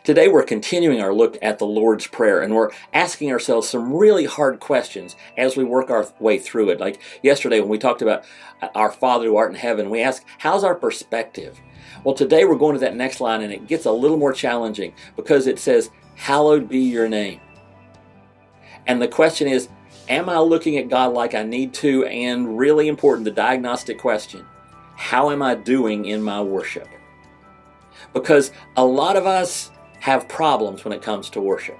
Today we're continuing our look at the Lord's Prayer, and we're asking ourselves some really hard questions as we work our way through it. Like yesterday when we talked about our Father who art in heaven, we asked, how's our perspective? Well, today we're going to that next line, and it gets a little more challenging because it says, hallowed be your name. And the question is, am I looking at God like I need to? And really important, the diagnostic question, how am I doing in my worship? Because a lot of us have problems when it comes to worship.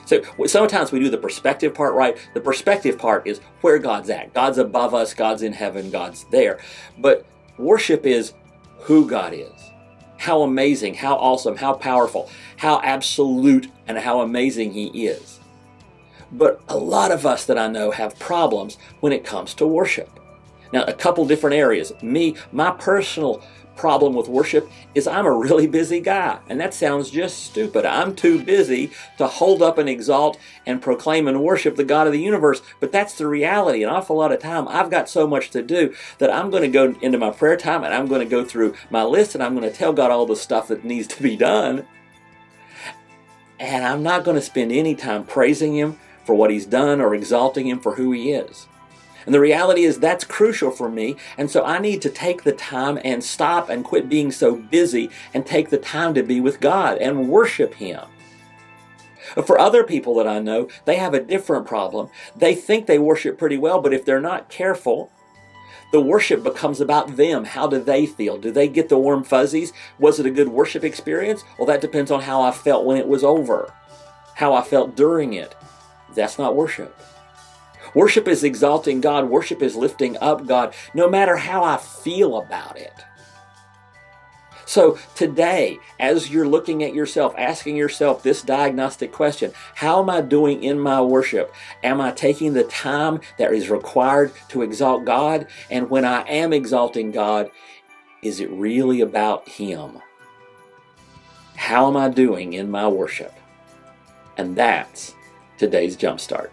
So sometimes we do the perspective part right. The perspective part is where God's at. God's above us, God's in heaven, God's there. But worship is who God is. How amazing, how awesome, how powerful, how absolute, and how amazing He is. But a lot of us that I know have problems when it comes to worship. Now, a couple different areas. My personal problem with worship is I'm a really busy guy, and that sounds just stupid. I'm too busy to hold up and exalt and proclaim and worship the God of the universe, but that's the reality. An awful lot of time I've got so much to do that I'm going to go into my prayer time and I'm going to go through my list and I'm going to tell God all the stuff that needs to be done, and I'm not going to spend any time praising Him for what He's done or exalting Him for who He is. And the reality is that's crucial for me, and so I need to take the time and stop and quit being so busy and take the time to be with God and worship Him. For other people that I know, they have a different problem. They think they worship pretty well, but if they're not careful, the worship becomes about them. How do they feel? Do they get the warm fuzzies? Was it a good worship experience? Well, that depends on how I felt when it was over, how I felt during it. That's not worship. Worship is exalting God. Worship is lifting up God, no matter how I feel about it. So today, as you're looking at yourself, asking yourself this diagnostic question, how am I doing in my worship? Am I taking the time that is required to exalt God? And when I am exalting God, is it really about Him? How am I doing in my worship? And that's today's Jumpstart.